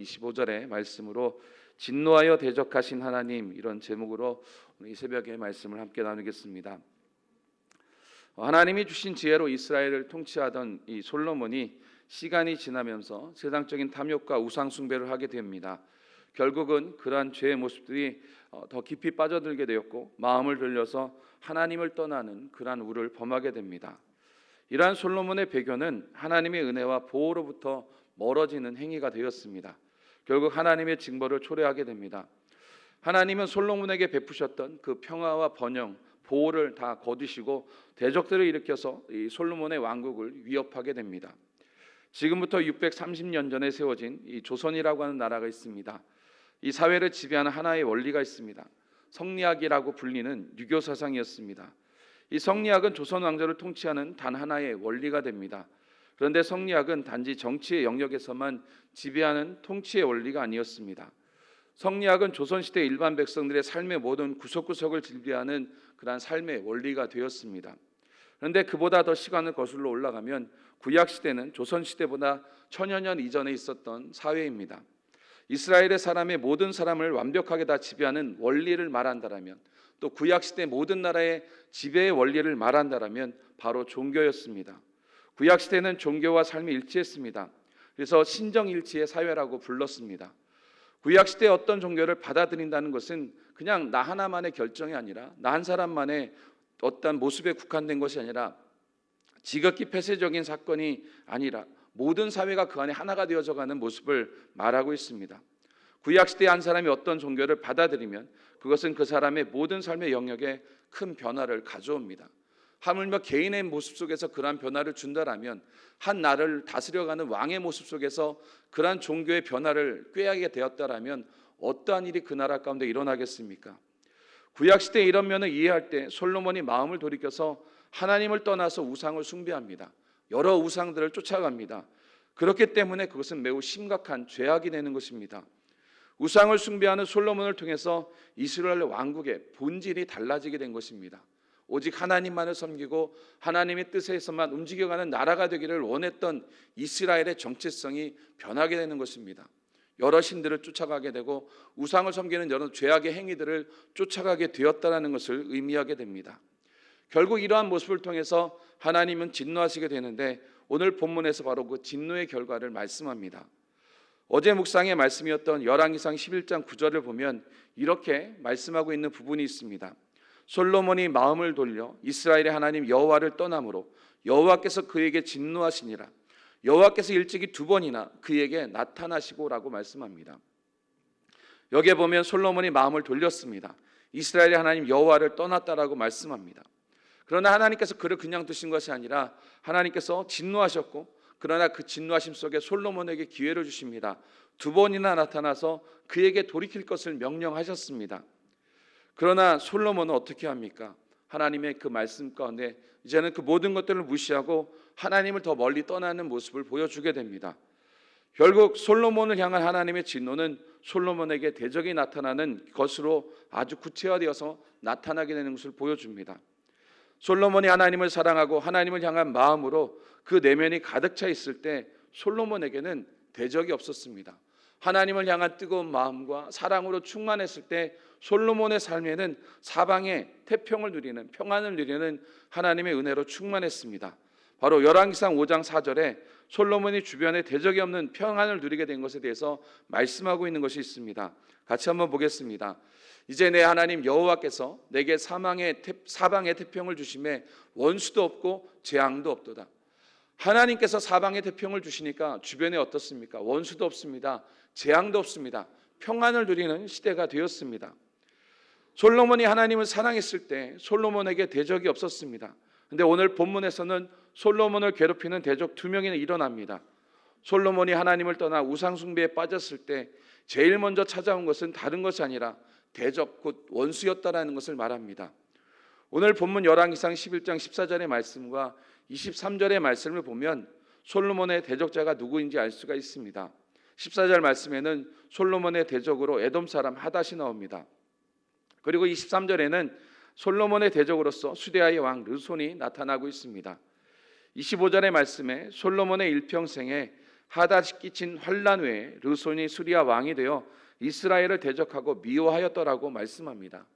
25절의 말씀으로 진노하여 대적하신 하나님, 이런 제목으로 오늘 이 새벽에 말씀을 함께 나누겠습니다. 하나님이 주신 지혜로 이스라엘을 통치하던 이 솔로몬이 시간이 지나면서 세상적인 탐욕과 우상 숭배를 하게 됩니다. 결국은 그러한 죄의 모습들이 더 깊이 빠져들게 되었고 마음을 돌려서 하나님을 떠나는 그러한 우를 범하게 됩니다. 이러한 솔로몬의 배교는 하나님의 은혜와 보호로부터 멀어지는 행위가 되었습니다. 결국 하나님의 징벌을 초래하게 됩니다. 하나님은 솔로몬에게 베푸셨던 그 평화와 번영, 보호를 다 거두시고 대적들을 일으켜서 이 솔로몬의 왕국을 위협하게 됩니다. 지금부터 630년 전에 세워진 이 조선이라고 하는 나라가 있습니다. 이 사회를 지배하는 하나의 원리가 있습니다. 성리학이라고 불리는 유교 사상이었습니다. 이 성리학은 조선 왕조를 통치하는 단 하나의 원리가 됩니다. 그런데 성리학은 단지 정치의 영역에서만 지배하는 통치의 원리가 아니었습니다. 성리학은 조선시대 일반 백성들의 삶의 모든 구석구석을 지배하는 그러한 삶의 원리가 되었습니다. 그런데 그보다 더 시간을 거슬러 올라가면 구약시대는 조선시대보다 천여 년 이전에 있었던 사회입니다. 이스라엘의 사람의 모든 사람을 완벽하게 다 지배하는 원리를 말한다라면, 또 구약시대 모든 나라의 지배의 원리를 말한다라면 바로 종교였습니다. 구약시대는 종교와 삶이 일치했습니다. 그래서 신정일치의 사회라고 불렀습니다. 구약시대의 어떤 종교를 받아들인다는 것은 그냥 나 하나만의 결정이 아니라, 나 한 사람만의 어떤 모습에 국한된 것이 아니라, 지극히 폐쇄적인 사건이 아니라 모든 사회가 그 안에 하나가 되어져가는 모습을 말하고 있습니다. 구약시대의 한 사람이 어떤 종교를 받아들이면 그것은 그 사람의 모든 삶의 영역에 큰 변화를 가져옵니다. 하물며 개인의 모습 속에서 그러한 변화를 준다라면, 한 나라를 다스려가는 왕의 모습 속에서 그러한 종교의 변화를 꾀하게 되었다라면 어떠한 일이 그 나라 가운데 일어나겠습니까? 구약시대의 이런 면을 이해할 때 솔로몬이 마음을 돌이켜서 하나님을 떠나서 우상을 숭배합니다. 여러 우상들을 쫓아갑니다. 그렇기 때문에 그것은 매우 심각한 죄악이 되는 것입니다. 우상을 숭배하는 솔로몬을 통해서 이스라엘 왕국의 본질이 달라지게 된 것입니다. 오직 하나님만을 섬기고 하나님의 뜻에서만 움직여가는 나라가 되기를 원했던 이스라엘의 정체성이 변하게 되는 것입니다. 여러 신들을 쫓아가게 되고 우상을 섬기는 여러 죄악의 행위들을 쫓아가게 되었다는 것을 의미하게 됩니다. 결국 이러한 모습을 통해서 하나님은 진노하시게 되는데, 오늘 본문에서 바로 그 진노의 결과를 말씀합니다. 어제 묵상의 말씀이었던 열왕기상 11장 9절을 보면 이렇게 말씀하고 있는 부분이 있습니다. 솔로몬이 마음을 돌려 이스라엘의 하나님 여호와를 떠남으로 여호와께서 그에게 진노하시니라. 여호와께서 일찍이 2번이나 그에게 나타나시고라고 말씀합니다. 여기에 보면 솔로몬이 마음을 돌렸습니다. 이스라엘의 하나님 여호와를 떠났다라고 말씀합니다. 그러나 하나님께서 그를 그냥 두신 것이 아니라 하나님께서 진노하셨고, 그러나 그 진노하심 속에 솔로몬에게 기회를 주십니다. 2번이나 나타나서 그에게 돌이킬 것을 명령하셨습니다. 그러나 솔로몬은 어떻게 합니까? 하나님의 그 말씀 가운데 이제는 그 모든 것들을 무시하고 하나님을 더 멀리 떠나는 모습을 보여주게 됩니다. 결국 솔로몬을 향한 하나님의 진노는 솔로몬에게 대적이 나타나는 것으로 아주 구체화되어서 나타나게 되는 것을 보여줍니다. 솔로몬이 하나님을 사랑하고 하나님을 향한 마음으로 그 내면이 가득 차 있을 때 솔로몬에게는 대적이 없었습니다. 하나님을 향한 뜨거운 마음과 사랑으로 충만했을 때 솔로몬의 삶에는 사방에 태평을 누리는, 평안을 누리는 하나님의 은혜로 충만했습니다. 바로 열왕기상 5장 4절에 솔로몬이 주변에 대적이 없는 평안을 누리게 된 것에 대해서 말씀하고 있는 것이 있습니다. 같이 한번 보겠습니다. 이제 내 하나님 여호와께서 내게 사방에 태평을 주심에 원수도 없고 재앙도 없도다. 하나님께서 사방에 태평을 주시니까 주변에 어떻습니까? 원수도 없습니다. 재앙도 없습니다. 평안을 누리는 시대가 되었습니다. 솔로몬이 하나님을 사랑했을 때 솔로몬에게 대적이 없었습니다. 그런데 오늘 본문에서는 솔로몬을 괴롭히는 대적 2명이 일어납니다. 솔로몬이 하나님을 떠나 우상 숭배에 빠졌을 때 제일 먼저 찾아온 것은 다른 것이 아니라 대적, 곧 원수였다라는 것을 말합니다. 오늘 본문 열왕기상 11장 14절의 말씀과 23절의 말씀을 보면 솔로몬의 대적자가 누구인지 알 수가 있습니다. 14절 말씀에는 솔로몬의 대적으로 에돔 사람 하닷이 나옵니다. 그리고 23절에는 솔로몬의 대적으로서 수데아의 왕 르손이 나타나고 있습니다. 25절의 말씀에 솔로몬의 일평생에 하닷이 끼친 환란 외에 르손이 수리아 왕이 되어 이스라엘을 대적하고 미워하였더라고 말씀합니다.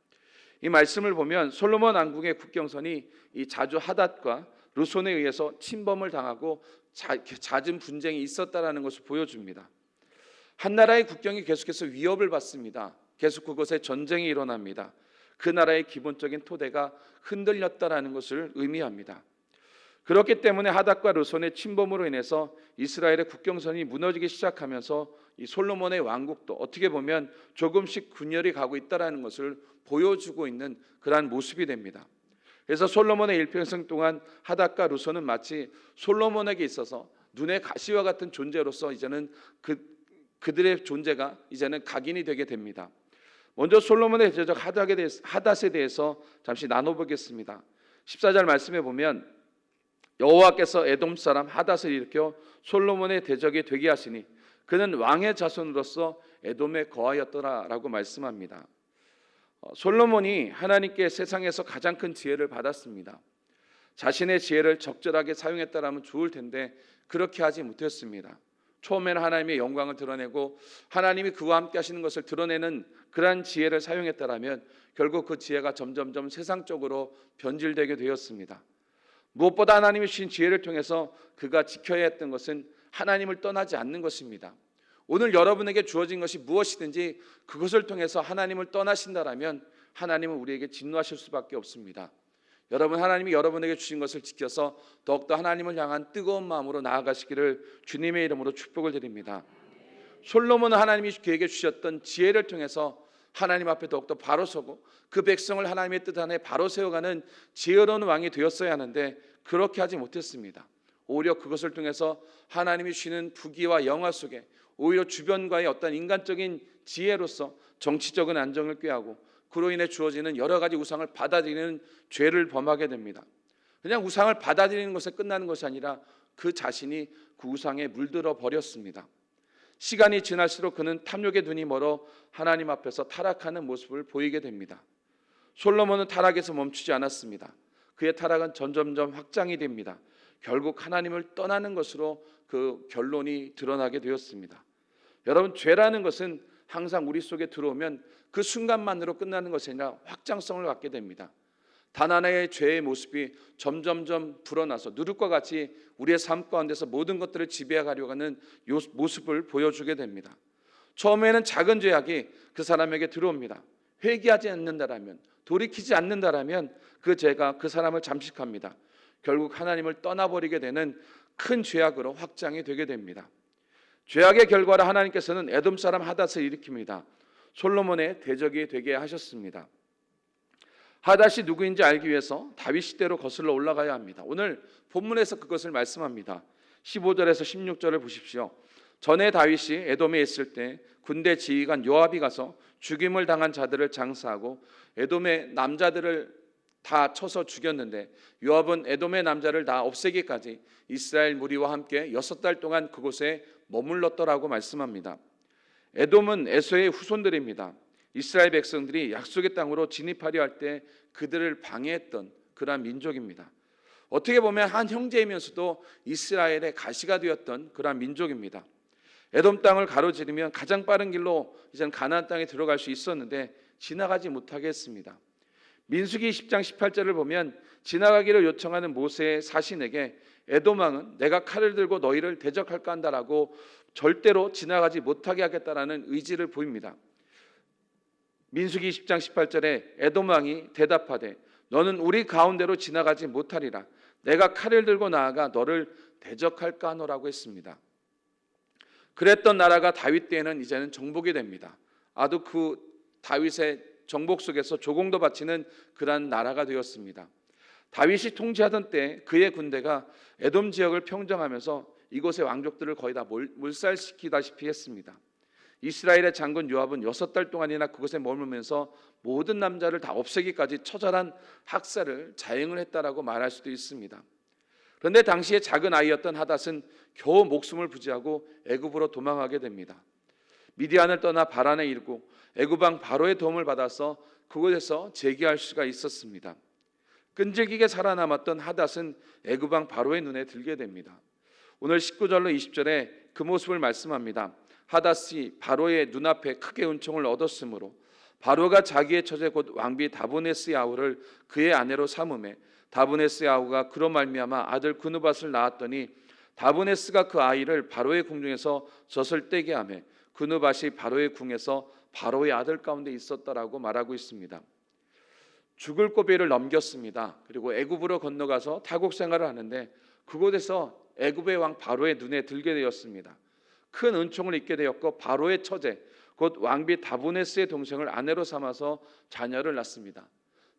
이 말씀을 보면 솔로몬 왕국의 국경선이 이 자주 하닷과 르손에 의해서 침범을 당하고 잦은 분쟁이 있었다라는 것을 보여줍니다. 한 나라의 국경이 계속해서 위협을 받습니다. 계속 그곳에 전쟁이 일어납니다. 그 나라의 기본적인 토대가 흔들렸다라는 것을 의미합니다. 그렇기 때문에 하닷과 르손의 침범으로 인해서 이스라엘의 국경선이 무너지기 시작하면서 이 솔로몬의 왕국도 어떻게 보면 조금씩 분열이 가고 있다라는 것을 보여주고 있는 그러한 모습이 됩니다. 그래서 솔로몬의 일평생 동안 하닷과 르손은 마치 솔로몬에게 있어서 눈의 가시와 같은 존재로서 이제는 그들의 존재가 이제는 각인이 되게 됩니다. 먼저 솔로몬의 대적 하닷에 대해서 잠시 나눠보겠습니다. 14절 말씀에 보면 여호와께서 에돔 사람 하닷을 일으켜 솔로몬의 대적이 되게 하시니 그는 왕의 자손으로서 에돔에 거하였더라라고 말씀합니다. 솔로몬이 하나님께 세상에서 가장 큰 지혜를 받았습니다. 자신의 지혜를 적절하게 사용했다라면 좋을 텐데 그렇게 하지 못했습니다. 처음에는 하나님의 영광을 드러내고 하나님이 그와 함께 하시는 것을 드러내는 그러한 지혜를 사용했다라면 결국 그 지혜가 점점점 세상적으로 변질되게 되었습니다. 무엇보다 하나님이 주신 지혜를 통해서 그가 지켜야 했던 것은 하나님을 떠나지 않는 것입니다. 오늘 여러분에게 주어진 것이 무엇이든지 그것을 통해서 하나님을 떠나신다라면 하나님은 우리에게 진노하실 수밖에 없습니다. 여러분, 하나님이 여러분에게 주신 것을 지켜서 더욱더 하나님을 향한 뜨거운 마음으로 나아가시기를 주님의 이름으로 축복을 드립니다. 솔로몬은 하나님이 그에게 주셨던 지혜를 통해서 하나님 앞에 더욱더 바로 서고 그 백성을 하나님의 뜻 안에 바로 세워가는 지혜로운 왕이 되었어야 하는데 그렇게 하지 못했습니다. 오히려 그것을 통해서 하나님이 주시는 부귀와 영화 속에 오히려 주변과의 어떤 인간적인 지혜로서 정치적인 안정을 꾀하고 그로 인해 주어지는 여러 가지 우상을 받아들이는 죄를 범하게 됩니다. 그냥 우상을 받아들이는 것에 끝나는 것이 아니라 그 자신이 그 우상에 물들어 버렸습니다. 시간이 지날수록 그는 탐욕의 눈이 멀어 하나님 앞에서 타락하는 모습을 보이게 됩니다. 솔로몬은 타락에서 멈추지 않았습니다. 그의 타락은 점점점 확장이 됩니다. 결국 하나님을 떠나는 것으로 그 결론이 드러나게 되었습니다. 여러분, 죄라는 것은 항상 우리 속에 들어오면 그 순간만으로 끝나는 것이 아니라 확장성을 갖게 됩니다. 단 하나의 죄의 모습이 점점점 불어나서 누룩과 같이 우리의 삶 가운데서 모든 것들을 지배하려고 하는 모습을 보여주게 됩니다. 처음에는 작은 죄악이 그 사람에게 들어옵니다. 회개하지 않는다라면, 돌이키지 않는다라면 그 죄가 그 사람을 잠식합니다. 결국 하나님을 떠나버리게 되는 큰 죄악으로 확장이 되게 됩니다. 죄악의 결과로 하나님께서는 에돔 사람 하닷을 일으킵니다. 솔로몬의 대적이 되게 하셨습니다. 하닷이 누구인지 알기 위해서 다윗 시대로 거슬러 올라가야 합니다. 오늘 본문에서 그것을 말씀합니다. 15절에서 16절을 보십시오. 전에 다윗이 에돔에 있을 때 군대 지휘관 요압이 가서 죽임을 당한 자들을 장사하고 에돔의 남자들을 다 쳐서 죽였는데 요압은 에돔의 남자를 다 없애기까지 이스라엘 무리와 함께 6달 동안 그곳에 머물렀더라고 말씀합니다. 에돔은 에서의 후손들입니다. 이스라엘 백성들이 약속의 땅으로 진입하려 할 때 그들을 방해했던 그러한 민족입니다. 어떻게 보면 한 형제이면서도 이스라엘의 가시가 되었던 그러한 민족입니다. 에돔 땅을 가로지르면 가장 빠른 길로 이제는 가나안 땅에 들어갈 수 있었는데 지나가지 못하게 했습니다. 민수기 10장 18절을 보면 지나가기를 요청하는 모세의 사신에게 에돔 왕은 내가 칼을 들고 너희를 대적할까 한다라고 절대로 지나가지 못하게 하겠다라는 의지를 보입니다. 민수기 10장 18절에 에돔 왕이 대답하되 너는 우리 가운데로 지나가지 못하리라. 내가 칼을 들고 나아가 너를 대적할까 하노라고 했습니다. 그랬던 나라가 다윗 때에는 이제는 정복이 됩니다. 아주 그 다윗의 정복 속에서 조공도 바치는 그러한 나라가 되었습니다. 다윗이 통치하던 때 그의 군대가 에돔 지역을 평정하면서 이곳의 왕족들을 거의 다 몰살시키다시피 했습니다. 이스라엘의 장군 요압은 6달 동안이나 그곳에 머물면서 모든 남자를 다 없애기까지 처절한 학살을 자행을 했다라고 말할 수도 있습니다. 그런데 당시에 작은 아이였던 하닷은 겨우 목숨을 부지하고 애굽으로 도망하게 됩니다. 미디안을 떠나 바란에 이르고 애굽 왕 바로의 도움을 받아서 그곳에서 재기할 수가 있었습니다. 끈질기게 살아남았던 하닷은 애굽 왕 바로의 눈에 들게 됩니다. 오늘 19절로 20절에 그 모습을 말씀합니다. 하닷이 바로의 눈앞에 크게 은총을 얻었으므로 바로가 자기의 처제 곧 왕비 다보네스 아우를 그의 아내로 삼음에 다보네스 아우가 그로 말미암아 아들 그누밧을 낳았더니 다보네스가 그 아이를 바로의 궁중에서 젖을 떼게 하며 그누밧이 바로의 궁에서 바로의 아들 가운데 있었다라고 말하고 있습니다. 죽을 고비를 넘겼습니다. 그리고 애굽으로 건너가서 타국 생활을 하는데 그곳에서 애굽의 왕 바로의 눈에 들게 되었습니다. 큰 은총을 입게 되었고 바로의 처제 곧 왕비 다보네스의 동생을 아내로 삼아서 자녀를 낳습니다.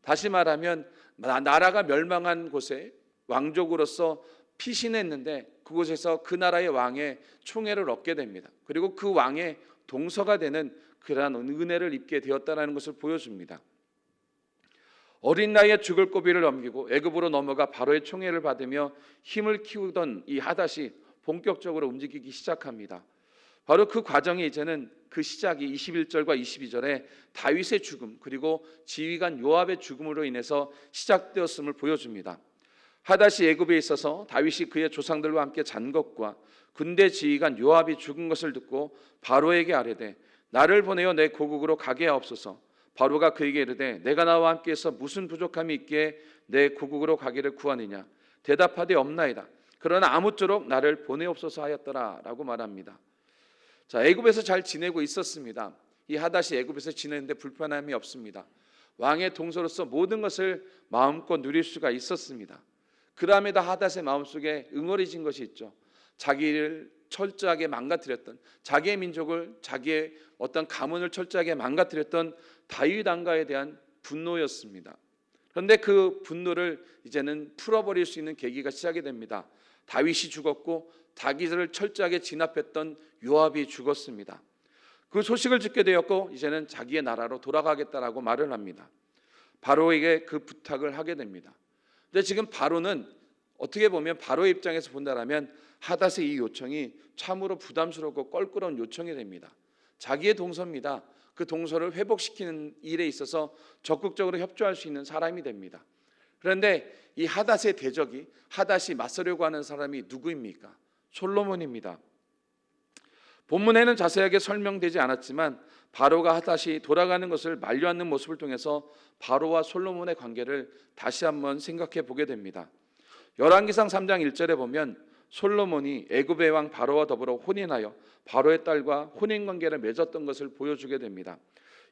다시 말하면 나라가 멸망한 곳에 왕족으로서 피신했는데 그곳에서 그 나라의 왕의 총애를 얻게 됩니다. 그리고 그 왕의 동서가 되는 그러한 은혜를 입게 되었다는 것을 보여줍니다. 어린 나이에 죽을 고비를 넘기고 애굽으로 넘어가 바로의 총애를 받으며 힘을 키우던 이 하닷이 본격적으로 움직이기 시작합니다. 바로 그 과정이 이제는 그 시작이 21절과 22절에 다윗의 죽음 그리고 지휘관 요압의 죽음으로 인해서 시작되었음을 보여줍니다. 하닷이 애굽에 있어서 다윗이 그의 조상들과 함께 잔 것과 군대 지휘관 요압이 죽은 것을 듣고 바로에게 아뢰되 나를 보내어 내 고국으로 가게 하옵소서. 바로가 그에게 이르되 내가 나와 함께해서 무슨 부족함이 있기에 내 고국으로 가기를 구하느냐. 대답하되 없나이다. 그러나 아무쪼록 나를 보내옵소서 하였더라라고 말합니다. 자, 애굽에서 잘 지내고 있었습니다. 이 하닷이 애굽에서 지내는데 불편함이 없습니다. 왕의 동서로서 모든 것을 마음껏 누릴 수가 있었습니다. 그럼에도 하닷의 마음속에 응어리진 것이 있죠. 자기를 철저하게 망가뜨렸던, 자기의 민족을, 자기의 어떤 가문을 철저하게 망가뜨렸던 다윗 왕가에 대한 분노였습니다. 그런데 그 분노를 이제는 풀어버릴 수 있는 계기가 시작이 됩니다. 다윗이 죽었고 다윗을 철저하게 진압했던 요압이 죽었습니다. 그 소식을 듣게 되었고 이제는 자기의 나라로 돌아가겠다라고 말을 합니다. 바로에게 그 부탁을 하게 됩니다. 근데 지금 바로는 어떻게 보면 바로의 입장에서 본다라면 하닷의 이 요청이 참으로 부담스럽고 껄끄러운 요청이 됩니다. 자기의 동서입니다. 그 동서를 회복시키는 일에 있어서 적극적으로 협조할 수 있는 사람이 됩니다. 그런데 이 하닷의 대적이 하닷이 맞서려고 하는 사람이 누구입니까? 솔로몬입니다. 본문에는 자세하게 설명되지 않았지만 바로가 하닷이 돌아가는 것을 만류하는 모습을 통해서 바로와 솔로몬의 관계를 다시 한번 생각해 보게 됩니다. 열왕기상 3장 1절에 보면 솔로몬이 애굽의 왕 바로와 더불어 혼인하여 바로의 딸과 혼인관계를 맺었던 것을 보여주게 됩니다.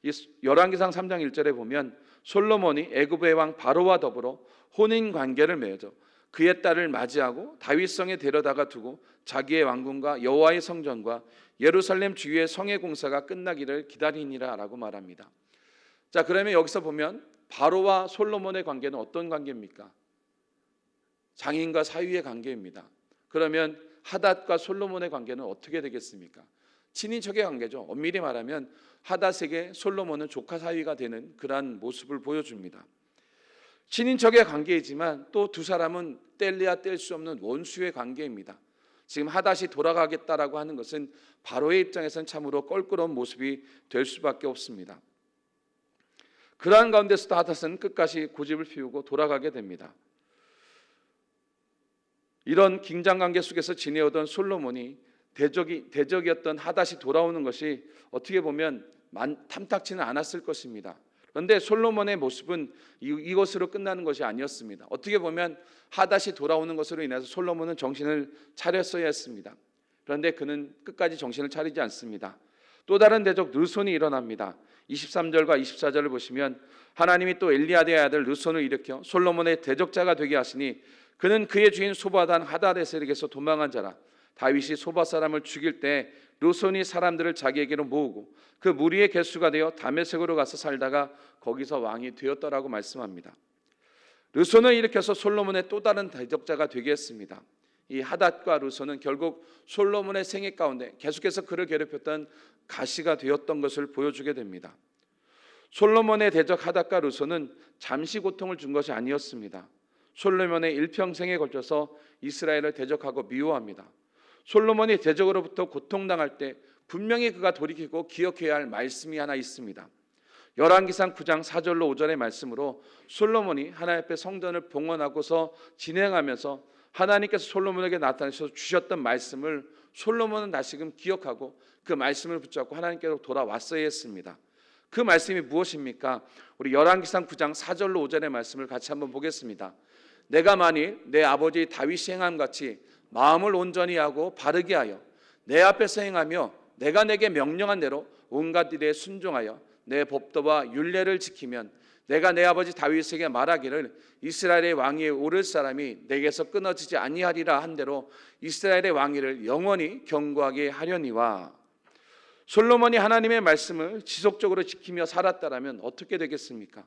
이 열왕기상 3장 1절에 보면 솔로몬이 애굽의 왕 바로와 더불어 혼인관계를 맺어 그의 딸을 맞이하고 다윗성에 데려다가 두고 자기의 왕궁과 여호와의 성전과 예루살렘 주위의 성의 공사가 끝나기를 기다리니라라고 말합니다. 자, 그러면 여기서 보면 바로와 솔로몬의 관계는 어떤 관계입니까? 장인과 사위의 관계입니다. 그러면 하닷과 솔로몬의 관계는 어떻게 되겠습니까? 친인척의 관계죠. 엄밀히 말하면 하닷에게 솔로몬은 조카 사위가 되는 그러한 모습을 보여줍니다. 친인척의 관계이지만 또 두 사람은 뗄래야 뗄 수 없는 원수의 관계입니다. 지금 하닷이 돌아가겠다라고 하는 것은 바로의 입장에서는 참으로 껄끄러운 모습이 될 수밖에 없습니다. 그러한 가운데서도 하닷은 끝까지 고집을 피우고 돌아가게 됩니다. 이런 긴장관계 속에서 지내오던 솔로몬이 대적이었던 하닷이 돌아오는 것이 어떻게 보면 탐탁지는 않았을 것입니다. 그런데 솔로몬의 모습은 이것으로 끝나는 것이 아니었습니다. 어떻게 보면 하닷이 돌아오는 것으로 인해서 솔로몬은 정신을 차렸어야 했습니다. 그런데 그는 끝까지 정신을 차리지 않습니다. 또 다른 대적 르손이 일어납니다. 23절과 24절을 보시면 하나님이 또 엘리야드의 아들 르손을 일으켜 솔로몬의 대적자가 되게 하시니 그는 그의 주인 소바단 하닷에셀에게서 도망한 자라. 다윗이 소바 사람을 죽일 때 르손이 사람들을 자기에게로 모으고 그 무리의 개수가 되어 다메섹으로 가서 살다가 거기서 왕이 되었더라고 말씀합니다. 르손을 일으켜서 솔로몬의 또 다른 대적자가 되게 했습니다. 이 하닷과 르손은 결국 솔로몬의 생애 가운데 계속해서 그를 괴롭혔던 가시가 되었던 것을 보여주게 됩니다. 솔로몬의 대적 하닷과 르손은 잠시 고통을 준 것이 아니었습니다. 솔로몬의 일평생에 걸쳐서 이스라엘을 대적하고 미워합니다. 솔로몬이 대적으로부터 고통당할 때 분명히 그가 돌이키고 기억해야 할 말씀이 하나 있습니다. 열왕기상 9장 4절로 5절의 말씀으로 솔로몬이 하나님 앞에 성전을 봉헌하고서 진행하면서 하나님께서 솔로몬에게 나타나셔서 주셨던 말씀을 솔로몬은 다시금 기억하고 그 말씀을 붙잡고 하나님께로 돌아왔어야 했습니다. 그 말씀이 무엇입니까? 우리 열왕기상 9장 4절로 5절의 말씀을 같이 한번 보겠습니다. 내가 만일 내 아버지 다윗이 행함 같이 마음을 온전히 하고 바르게 하여 내 앞에서 행하며 내가 내게 명령한 대로 온갖 일에 순종하여 내 법도와 율례를 지키면 내가 내 아버지 다윗에게 말하기를 이스라엘의 왕위에 오를 사람이 내게서 끊어지지 아니하리라 한 대로 이스라엘의 왕위를 영원히 경고하게 하려니와. 솔로몬이 하나님의 말씀을 지속적으로 지키며 살았다라면 어떻게 되겠습니까?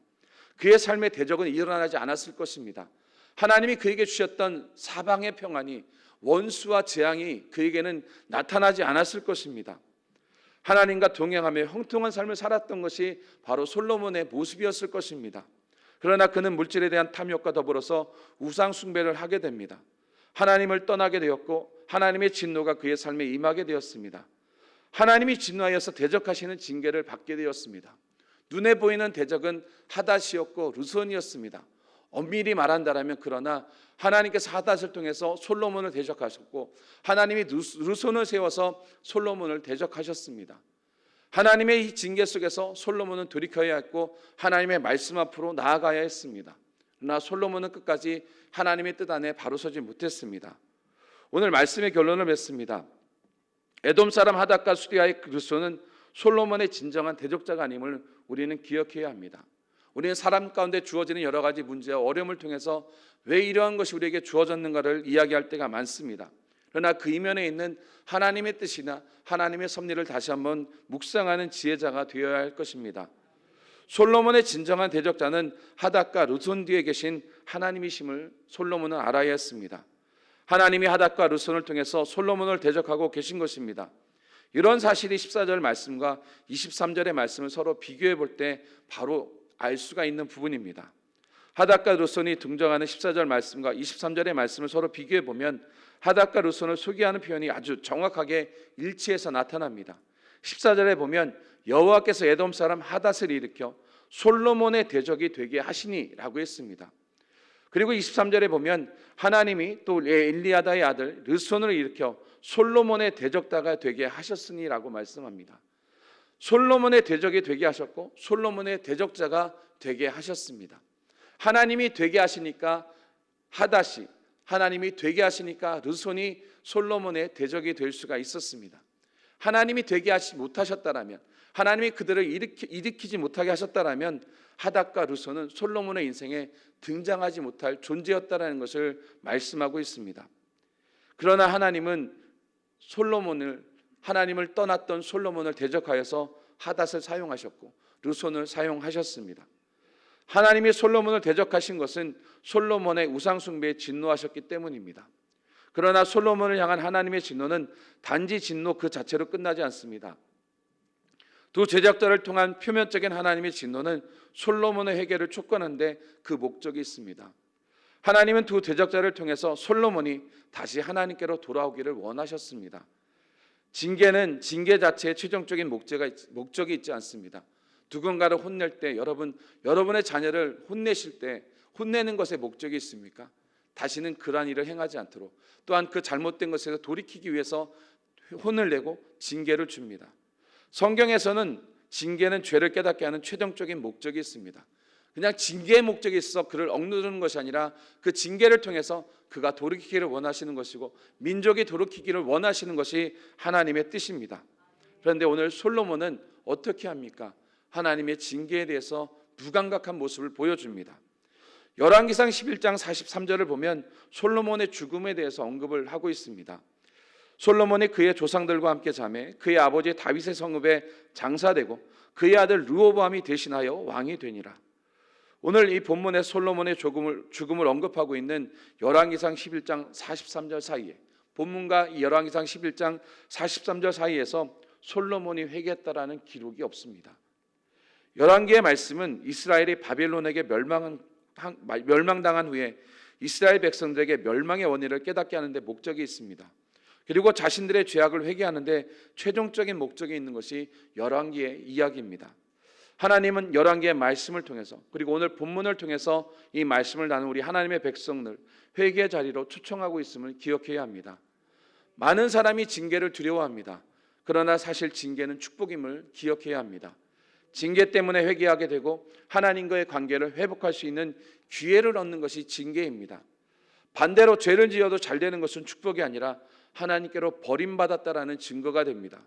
그의 삶의 대적은 일어나지 않았을 것입니다. 하나님이 그에게 주셨던 사방의 평안이, 원수와 재앙이 그에게는 나타나지 않았을 것입니다. 하나님과 동행하며 형통한 삶을 살았던 것이 바로 솔로몬의 모습이었을 것입니다. 그러나 그는 물질에 대한 탐욕과 더불어서 우상 숭배를 하게 됩니다. 하나님을 떠나게 되었고 하나님의 진노가 그의 삶에 임하게 되었습니다. 하나님이 진노하여서 대적하시는 징계를 받게 되었습니다. 눈에 보이는 대적은 하닷이었고 르손이었습니다. 엄밀히 말한다면 그러나 하나님께서 하닷을 통해서 솔로몬을 대적하셨고 하나님이 르손을 세워서 솔로몬을 대적하셨습니다. 하나님의 이 징계 속에서 솔로몬은 돌이켜야 했고 하나님의 말씀 앞으로 나아가야 했습니다. 그러나 솔로몬은 끝까지 하나님의 뜻 안에 바로 서지 못했습니다. 오늘 말씀의 결론을 맺습니다. 에돔 사람 하닷과 수리아의 르손은 솔로몬의 진정한 대적자가 아님을 우리는 기억해야 합니다. 우리는 사람 가운데 주어지는 여러 가지 문제와 어려움을 통해서 왜 이러한 것이 우리에게 주어졌는가를 이야기할 때가 많습니다. 그러나 그 이면에 있는 하나님의 뜻이나 하나님의 섭리를 다시 한번 묵상하는 지혜자가 되어야 할 것입니다. 솔로몬의 진정한 대적자는 하닷과 르손 뒤에 계신 하나님이심을 솔로몬은 알아야 했습니다. 하나님이 하닷과 르손을 통해서 솔로몬을 대적하고 계신 것입니다. 이런 사실이 14절 말씀과 23절의 말씀을 서로 비교해 볼 때 바로 알 수가 있는 부분입니다. 하닷과 르손이 등장하는 14절 말씀과 23절의 말씀을 서로 비교해 보면 하닷과 르손을 소개하는 표현이 아주 정확하게 일치해서 나타납니다. 14절에 보면 여호와께서 에돔 사람 하닷을 일으켜 솔로몬의 대적이 되게 하시니라고 했습니다. 그리고 23절에 보면 하나님이 또 엘리아다의 아들 르손을 일으켜 솔로몬의 대적자가 되게 하셨으니라고 말씀합니다. 솔로몬의 대적이 되게 하셨고 솔로몬의 대적자가 되게 하셨습니다. 하나님이 되게 하시니까 하닷이, 하나님이 되게 하시니까 르손이 솔로몬의 대적이 될 수가 있었습니다. 하나님이 되게 하시 못하셨다라면, 하나님이 그들을 일으키지 못하게 하셨다라면 하닷과 르손은 솔로몬의 인생에 등장하지 못할 존재였다라는 것을 말씀하고 있습니다. 그러나 하나님은 하나님을 떠났던 솔로몬을 대적하여서 하닷을 사용하셨고 르손을 사용하셨습니다. 하나님이 솔로몬을 대적하신 것은 솔로몬의 우상 숭배에 진노하셨기 때문입니다. 그러나 솔로몬을 향한 하나님의 진노는 단지 진노 그 자체로 끝나지 않습니다. 두 제작자를 통한 표면적인 하나님의 진노는 솔로몬의 회개를 촉구하는데 그 목적이 있습니다. 하나님은 두 대적자를 통해서 솔로몬이 다시 하나님께로 돌아오기를 원하셨습니다. 징계는 징계 자체에 최종적인 목적이 있지 않습니다. 누군가를 혼낼 때 여러분의 자녀를 혼내실 때 혼내는 것에 목적이 있습니까? 다시는 그러한 일을 행하지 않도록, 또한 그 잘못된 것에서 돌이키기 위해서 혼을 내고 징계를 줍니다. 성경에서는 징계는 죄를 깨닫게 하는 최종적인 목적이 있습니다. 그냥 징계의 목적이 있어서 그를 억누르는 것이 아니라 그 징계를 통해서 그가 돌이키기를 원하시는 것이고 민족이 돌이키기를 원하시는 것이 하나님의 뜻입니다. 그런데 오늘 솔로몬은 어떻게 합니까? 하나님의 징계에 대해서 무감각한 모습을 보여줍니다. 열왕기상 11장 43절을 보면 솔로몬의 죽음에 대해서 언급을 하고 있습니다. 솔로몬이 그의 조상들과 함께 잠에 그의 아버지 다윗의 성읍에 장사되고 그의 아들 르호보암이 대신하여 왕이 되니라. 오늘 이 본문에 솔로몬의 죽음을 언급하고 있는 열왕기상 11장 43절 사이에, 본문과 이 열왕기상 11장 43절 사이에서 솔로몬이 회개했다라는 기록이 없습니다. 열왕기의 말씀은 이스라엘이 바벨론에게 멸망당한 후에 이스라엘 백성들에게 멸망의 원인을 깨닫게 하는 데 목적이 있습니다. 그리고 자신들의 죄악을 회개하는 데 최종적인 목적이 있는 것이 열왕기의 이야기입니다. 하나님은 열왕기의 말씀을 통해서 그리고 오늘 본문을 통해서 이 말씀을 나눈 우리 하나님의 백성들 회개의 자리로 초청하고 있음을 기억해야 합니다. 많은 사람이 징계를 두려워합니다. 그러나 사실 징계는 축복임을 기억해야 합니다. 징계 때문에 회개하게 되고 하나님과의 관계를 회복할 수 있는 기회를 얻는 것이 징계입니다. 반대로 죄를 지어도 잘 되는 것은 축복이 아니라 하나님께로 버림받았다라는 증거가 됩니다.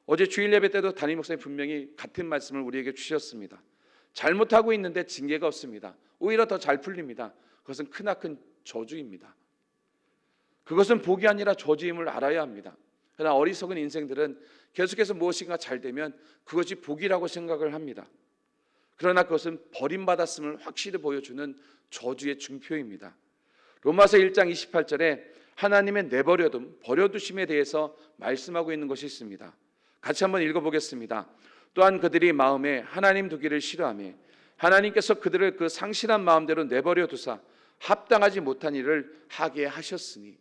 어제 주일 예배 때도 담임 목사님 분명히 같은 말씀을 우리에게 주셨습니다. 잘못하고 있는데 징계가 없습니다. 오히려 더 잘 풀립니다. 그것은 크나큰 저주입니다. 그것은 복이 아니라 저주임을 알아야 합니다. 그러나 어리석은 인생들은 계속해서 무엇인가 잘 되면 그것이 복이라고 생각을 합니다. 그러나 그것은 버림받았음을 확실히 보여주는 저주의 증표입니다. 로마서 1장 28절에 하나님의 내버려둠, 버려두심에 대해서 말씀하고 있는 것이 있습니다. 같이 한번 읽어보겠습니다. 또한 그들이 마음에 하나님 두기를 싫어하며 하나님께서 그들을 그 상실한 마음대로 내버려 두사 합당하지 못한 일을 하게 하셨으니,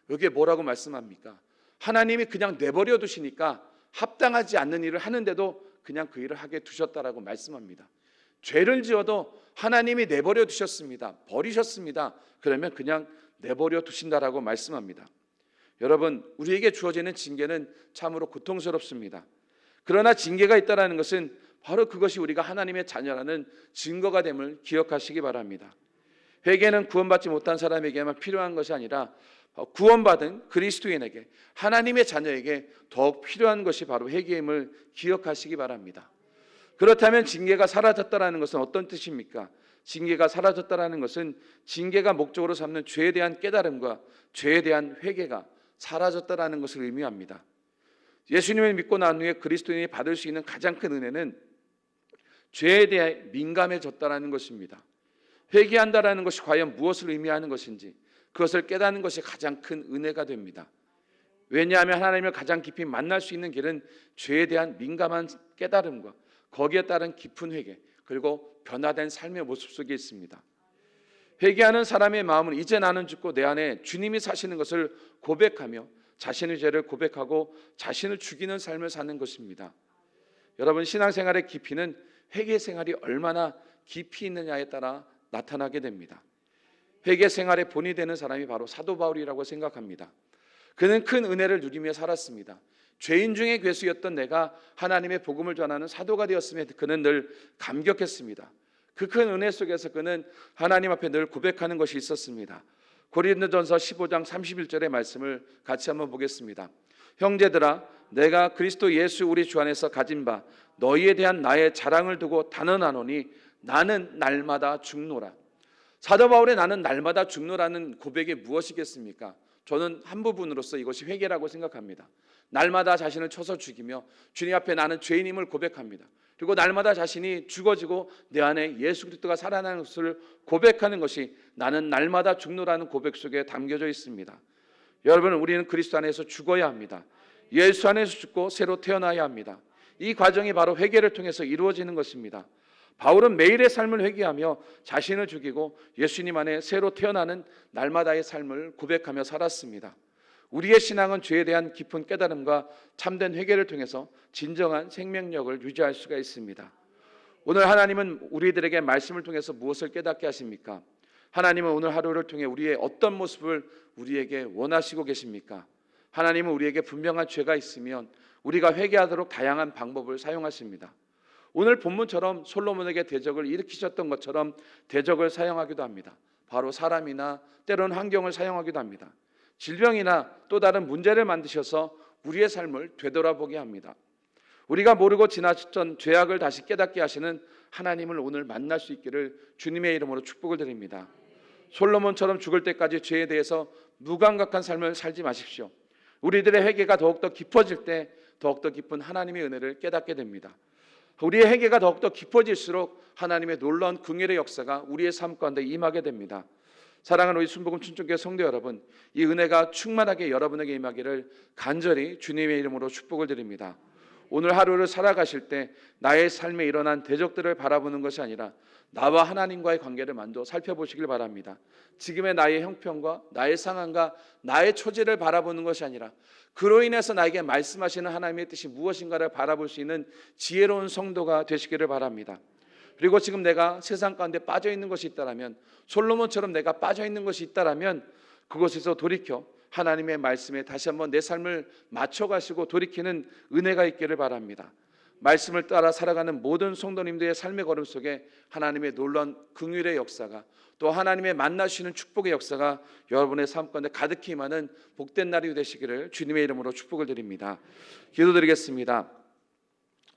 여기에 뭐라고 말씀합니까? 하나님이 그냥 내버려 두시니까 합당하지 않는 일을 하는데도 그냥 그 일을 하게 두셨다라고 말씀합니다. 죄를 지어도 하나님이 내버려 두셨습니다. 버리셨습니다. 그러면 그냥 내버려 두신다라고 말씀합니다. 여러분, 우리에게 주어지는 징계는 참으로 고통스럽습니다. 그러나 징계가 있다는 것은 바로 그것이 우리가 하나님의 자녀라는 증거가 됨을 기억하시기 바랍니다. 회개는 구원받지 못한 사람에게만 필요한 것이 아니라 구원받은 그리스도인에게, 하나님의 자녀에게 더욱 필요한 것이 바로 회개임을 기억하시기 바랍니다. 그렇다면 징계가 사라졌다는 것은 어떤 뜻입니까? 징계가 사라졌다는 것은 징계가 목적으로 삼는 죄에 대한 깨달음과 죄에 대한 회개가 사라졌다는 것을 의미합니다. 예수님을 믿고 난 후에 그리스도인이 받을 수 있는 가장 큰 은혜는 죄에 대해 민감해졌다는 것입니다. 회개한다라는 것이 과연 무엇을 의미하는 것인지 그것을 깨닫는 것이 가장 큰 은혜가 됩니다. 왜냐하면 하나님을 가장 깊이 만날 수 있는 길은 죄에 대한 민감한 깨달음과 거기에 따른 깊은 회개, 그리고 변화된 삶의 모습 속에 있습니다. 회개하는 사람의 마음은 이제 나는 죽고 내 안에 주님이 사시는 것을 고백하며 자신의 죄를 고백하고 자신을 죽이는 삶을 사는 것입니다. 여러분, 신앙생활의 깊이는 회개 생활이 얼마나 깊이 있느냐에 따라 나타나게 됩니다. 회개 생활의 본이 되는 사람이 바로 사도 바울이라고 생각합니다. 그는 큰 은혜를 누리며 살았습니다. 죄인 중에 괴수였던 내가 하나님의 복음을 전하는 사도가 되었음에 그는 늘 감격했습니다. 그 큰 은혜 속에서 그는 하나님 앞에 늘 고백하는 것이 있었습니다. 고린도전서 15장 31절의 말씀을 같이 한번 보겠습니다. 형제들아, 내가 그리스도 예수 우리 주 안에서 가진 바 너희에 대한 나의 자랑을 두고 단언하노니 나는 날마다 죽노라. 사도 바울의 나는 날마다 죽노라는 고백이 무엇이겠습니까? 저는 한 부분으로서 이것이 회개라고 생각합니다. 날마다 자신을 쳐서 죽이며 주님 앞에 나는 죄인임을 고백합니다. 그리고 날마다 자신이 죽어지고 내 안에 예수 그리스도가 살아나는 것을 고백하는 것이 나는 날마다 죽노라는 고백 속에 담겨져 있습니다. 여러분, 우리는 그리스도 안에서 죽어야 합니다. 예수 안에서 죽고 새로 태어나야 합니다. 이 과정이 바로 회개를 통해서 이루어지는 것입니다. 바울은 매일의 삶을 회개하며 자신을 죽이고 예수님 안에 새로 태어나는 날마다의 삶을 고백하며 살았습니다. 우리의 신앙은 죄에 대한 깊은 깨달음과 참된 회개를 통해서 진정한 생명력을 유지할 수가 있습니다. 오늘 하나님은 우리들에게 말씀을 통해서 무엇을 깨닫게 하십니까? 하나님은 오늘 하루를 통해 우리의 어떤 모습을 우리에게 원하시고 계십니까? 하나님은 우리에게 분명한 죄가 있으면 우리가 회개하도록 다양한 방법을 사용하십니다. 오늘 본문처럼 솔로몬에게 대적을 일으키셨던 것처럼 대적을 사용하기도 합니다. 바로 사람이나 때로는 환경을 사용하기도 합니다. 질병이나 또 다른 문제를 만드셔서 우리의 삶을 되돌아보게 합니다. 우리가 모르고 지나쳤던 죄악을 다시 깨닫게 하시는 하나님을 오늘 만날 수 있기를 주님의 이름으로 축복을 드립니다. 솔로몬처럼 죽을 때까지 죄에 대해서 무감각한 삶을 살지 마십시오. 우리들의 회개가 더욱더 깊어질 때 더욱더 깊은 하나님의 은혜를 깨닫게 됩니다. 우리의 회개가 더욱더 깊어질수록 하나님의 놀라운 긍휼의 역사가 우리의 삶 가운데 임하게 됩니다. 사랑하는 우리 순복음 춘천교회 성도 여러분, 이 은혜가 충만하게 여러분에게 임하기를 간절히 주님의 이름으로 축복을 드립니다. 오늘 하루를 살아가실 때 나의 삶에 일어난 대적들을 바라보는 것이 아니라 나와 하나님과의 관계를 먼저 살펴보시길 바랍니다. 지금의 나의 형편과 나의 상황과 나의 처지를 바라보는 것이 아니라 그로 인해서 나에게 말씀하시는 하나님의 뜻이 무엇인가를 바라볼 수 있는 지혜로운 성도가 되시기를 바랍니다. 그리고 지금 내가 세상 가운데 빠져 있는 것이 있다라면, 솔로몬처럼 내가 빠져 있는 것이 있다라면 그곳에서 돌이켜 하나님의 말씀에 다시 한번 내 삶을 맞춰가시고 돌이키는 은혜가 있기를 바랍니다. 말씀을 따라 살아가는 모든 성도님들의 삶의 걸음 속에 하나님의 놀라운 긍휼의 역사가, 또 하나님의 만나시는 축복의 역사가 여러분의 삶 가운데 가득히 임하는 복된 날이 되시기를 주님의 이름으로 축복을 드립니다. 기도드리겠습니다.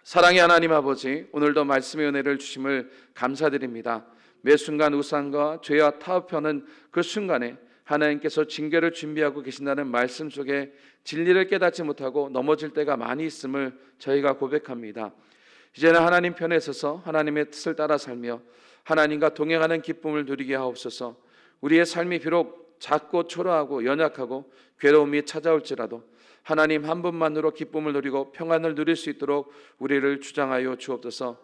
사랑의 하나님 아버지, 오늘도 말씀의 은혜를 주심을 감사드립니다. 매 순간 우상과 죄와 타협하는 그 순간에 하나님께서 징계를 준비하고 계신다는 말씀 속에 진리를 깨닫지 못하고 넘어질 때가 많이 있음을 저희가 고백합니다. 이제는 하나님 편에 서서 하나님의 뜻을 따라 살며 하나님과 동행하는 기쁨을 누리게 하옵소서. 우리의 삶이 비록 작고 초라하고 연약하고 괴로움이 찾아올지라도 하나님 한 분만으로 기쁨을 누리고 평안을 누릴 수 있도록 우리를 주장하여 주옵소서.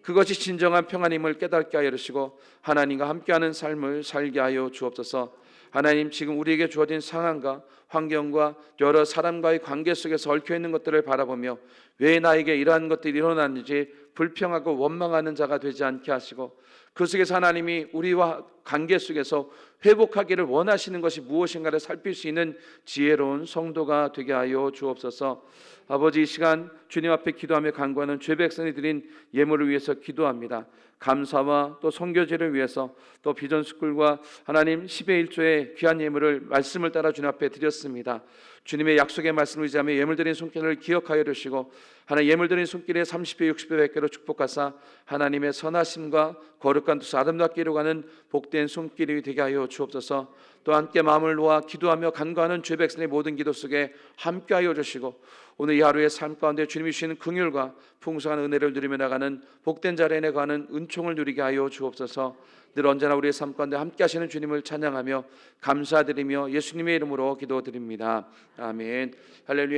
그것이 진정한 평안임을 깨닫게 하여 주시고 하나님과 함께하는 삶을 살게 하여 주옵소서. 하나님, 지금 우리에게 주어진 상황과 환경과 여러 사람과의 관계 속에서 얽혀있는 것들을 바라보며 왜 나에게 이러한 것들이 일어났는지 불평하고 원망하는 자가 되지 않게 하시고, 그 속에서 하나님이 우리와 관계 속에서 회복하기를 원하시는 것이 무엇인가를 살필 수 있는 지혜로운 성도가 되게 하여 주옵소서. 아버지, 이 시간 주님 앞에 기도하며 간구하는 죄 백성이 드린 예물을 위해서 기도합니다. 감사와 또 선교제를 위해서, 또 비전스쿨과 하나님 10의 1조의 귀한 예물을 말씀을 따라 주님 앞에 드렸습니다. 주님의 약속의 말씀을 의지하며 예물 드린 손길을 기억하여 주시고 하나님 예물 드린 손길에 30배 60배 100배로 축복하사 하나님의 선하심과 거룩한 뜻을 아름답게 이루어가는 복된 손길이 되게 하여 주옵소서. 또 함께 마음을 놓아 기도하며 간구하는 죄 백성의 모든 기도 속에 함께하여 주시고 오늘 이 하루의 삶 가운데 주님이 주시는 긍휼과 풍성한 은혜를 누리며 나가는 복된 자리에 가는 은총을 누리게 하여 주옵소서. 늘 언제나 우리의 삶 가운데 함께하시는 주님을 찬양하며 감사드리며 예수님의 이름으로 기도드립니다. 아멘. 할렐루야.